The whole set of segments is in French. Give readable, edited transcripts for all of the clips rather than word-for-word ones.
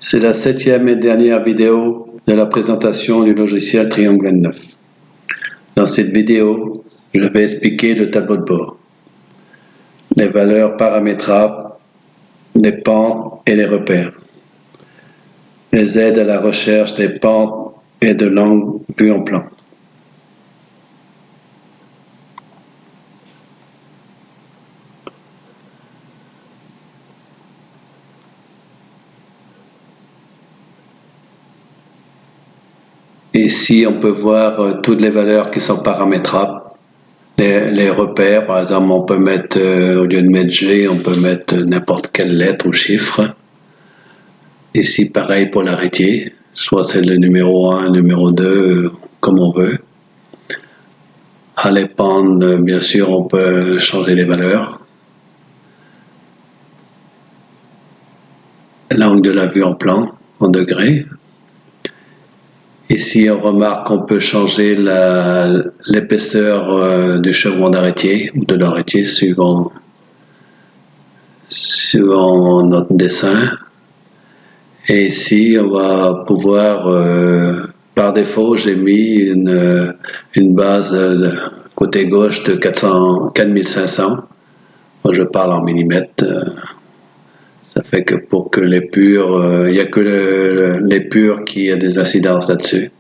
C'est la 7e et dernière vidéo de la présentation du logiciel Triangle 29. Dans cette vidéo, je vais expliquer le tableau de bord, les valeurs paramétrables, les pentes et les repères, les aides à la recherche des pentes et de l'angle vu en plan. Ici, on peut voir toutes les valeurs qui sont paramétrables. Les repères, par exemple, on peut mettre, au lieu de mettre G, on peut mettre n'importe quelle lettre ou chiffre. Ici, pareil pour l'arrêté, soit c'est le numéro 1, numéro 2, comme on veut. À les pentes, bien sûr, on peut changer les valeurs. L'angle de la vue en plan, en degrés. Ici, on remarque qu'on peut changer l'épaisseur du chevron d'arrêté ou de l'arrêté suivant notre dessin. Et ici, on va pouvoir, par défaut, j'ai mis une base côté gauche de 4500. Moi, je parle en millimètres. Ça fait que pour que les purs, il n'y a que les purs qui a des incidences là-dessus.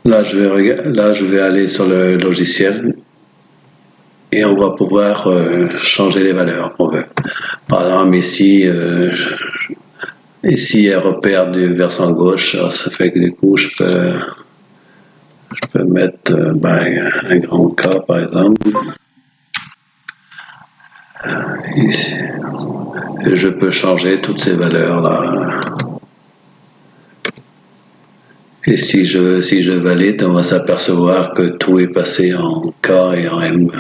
Là, je vais aller sur le logiciel et on va pouvoir changer les valeurs qu'on veut. Par exemple, ici, ici, il y a repère du versant gauche. Alors, ça fait que du coup, je peux mettre un grand K, par exemple. Ici. Et je peux changer toutes ces valeurs-là. Et si je valide, on va s'apercevoir que tout est passé en K et en M.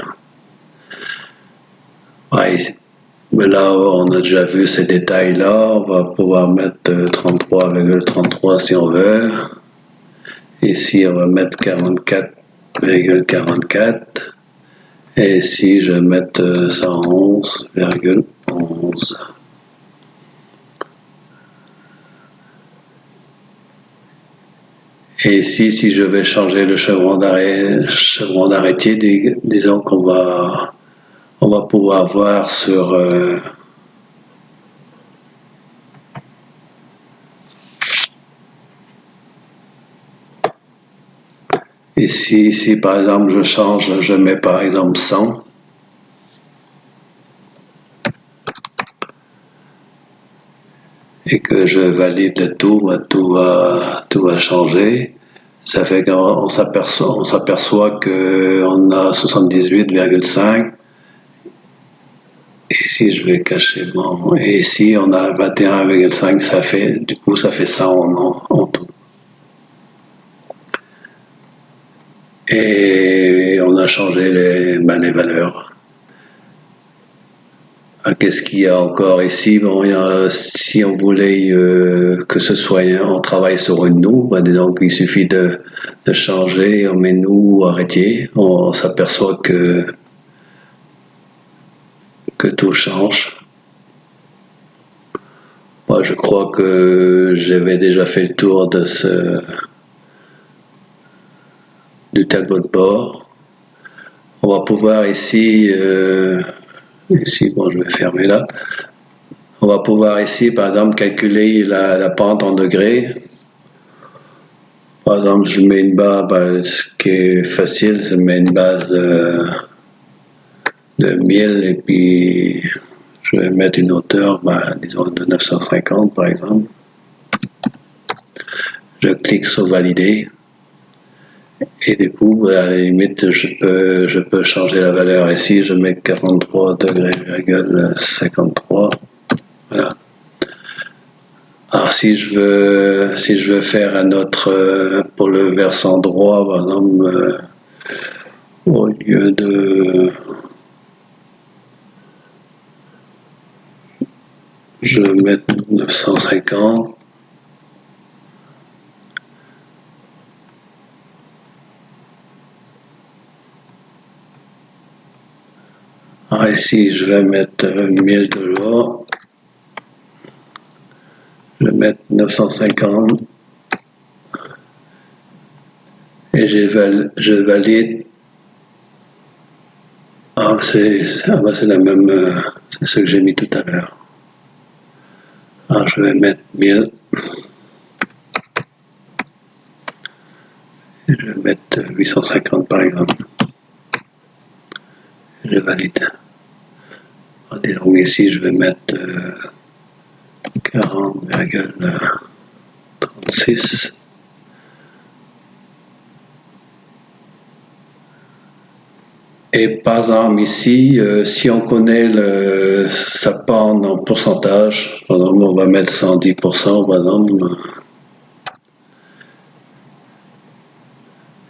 Mais là, on a déjà vu ces détails-là. On va pouvoir mettre 33,33 si on veut. Ici, on va mettre 44,44. Et ici, je vais mettre 111,11. Et ici, si je vais changer le chevron d'arrêté, disons qu'on va pouvoir voir sur ici par exemple je mets par exemple 100 et que je valide tout va changer. Ça fait qu'on s'aperçoit qu'on a 78,5. Et si je vais cacher mon... Et ici, on a 21,5, ça fait 100 en tout. Et on a changé les valeurs. Qu'est-ce qu'il y a encore ici? Bon, si on voulait que ce soit, on travaille sur une noue, donc il suffit de changer, on met nous arrêté, on s'aperçoit que tout change. Moi, je crois que j'avais déjà fait le tour du tableau de bord. On va pouvoir ici, bon, je vais fermer là. On va pouvoir ici, par exemple, calculer la pente en degrés. Par exemple, je mets une base, ce qui est facile, je mets une base de 1000 et puis je vais mettre une hauteur, disons de 950 par exemple. Je clique sur valider et du coup, à la limite, je peux changer la valeur. Ici, je mets 43,53. Voilà. Alors si je veux faire un autre pour le versant droit, par exemple, au lieu de je vais mettre 950. Alors ici, je vais mettre 1000 toujours. Je vais mettre 950. Et je valide. Ah, c'est la même, c'est ce que j'ai mis tout à l'heure. Alors je vais mettre 1000. Et je vais mettre 850 par exemple. Je valide. Et donc ici, je vais mettre 40,36. Et par exemple ici, si on connaît sa pente en pourcentage, par exemple on va mettre 110%, par exemple,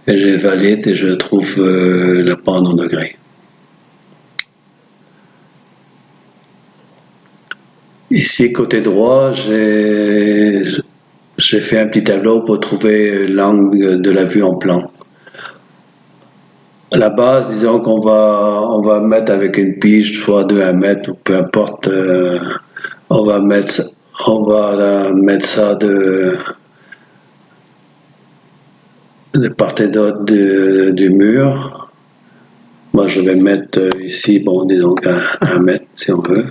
et je valide et je trouve la pente en degrés. Ici, côté droit, j'ai fait un petit tableau pour trouver l'angle de la vue en plan. À la base, disons on va mettre avec une pige, soit de 1 mètre, ou peu importe, on va mettre ça de part et d'autre du mur. Moi, je vais mettre ici, bon, disons à 1 mètre, si on veut.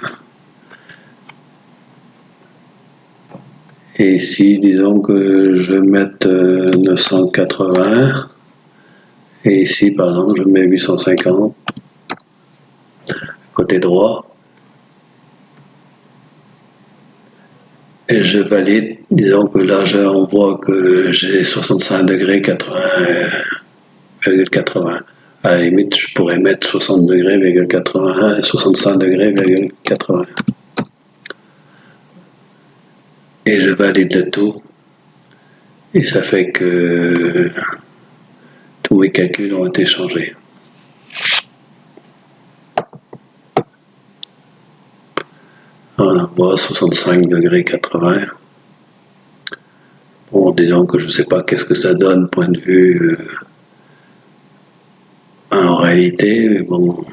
Et ici, disons que je vais mettre 980. Et ici, par exemple, je mets 850. Côté droit. Et je valide. Disons que là, on voit que j'ai 65 degrés 80,80. À la limite, je pourrais mettre 60 degrés 81 et 65 degrés 80. Et je valide le tout. Et ça fait que tous mes calculs ont été changés. Voilà, on voit 65 degrés 80. Bon, disons que je ne sais pas qu'est-ce que ça donne point de vue en réalité, mais bon.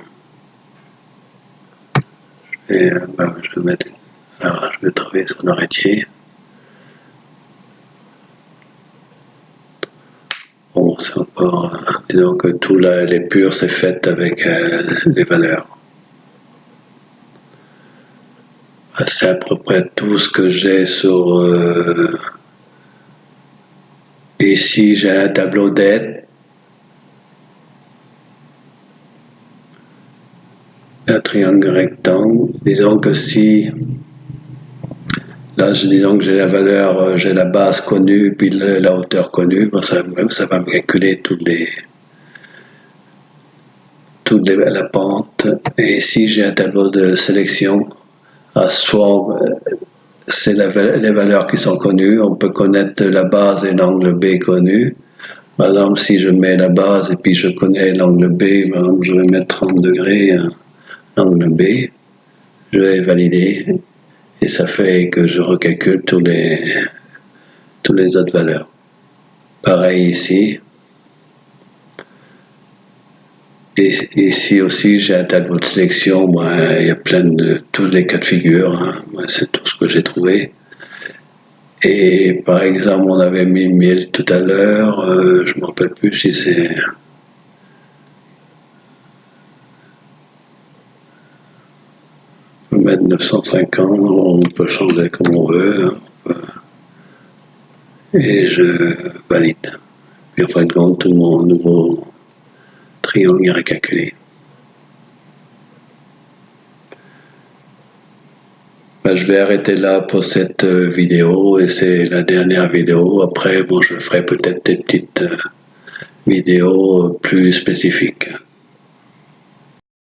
Je vais travailler sur l'arrêtier. Bon, c'est encore, disons que tout les purs, c'est fait avec les valeurs. C'est à peu près tout ce que j'ai sur... ici, j'ai un tableau d'aide. Un triangle rectangle. Disons que si... Là, disons que j'ai la valeur, j'ai la base connue, puis la hauteur connue. Bon, ça va me calculer la pente. Et ici, j'ai un tableau de sélection. Soit c'est les valeurs qui sont connues. On peut connaître la base et l'angle B connu. Par exemple, si je mets la base et puis je connais l'angle B, par exemple, je vais mettre 30 degrés l'angle B. Je vais valider. Et ça fait que je recalcule tous les autres valeurs. Pareil ici. Et ici aussi, j'ai un tableau de sélection. Il y a plein de tous les cas de figure. Hein. C'est tout ce que j'ai trouvé. Et par exemple, on avait mis 1000 tout à l'heure. Je ne me rappelle plus si c'est... On peut mettre 950. On peut changer comme on veut. Hein. Et je valide. Puis en fin de compte, tout mon nouveau triangle est recalculé. Je vais arrêter là pour cette vidéo et c'est la dernière vidéo. Après, bon, je ferai peut-être des petites vidéos plus spécifiques.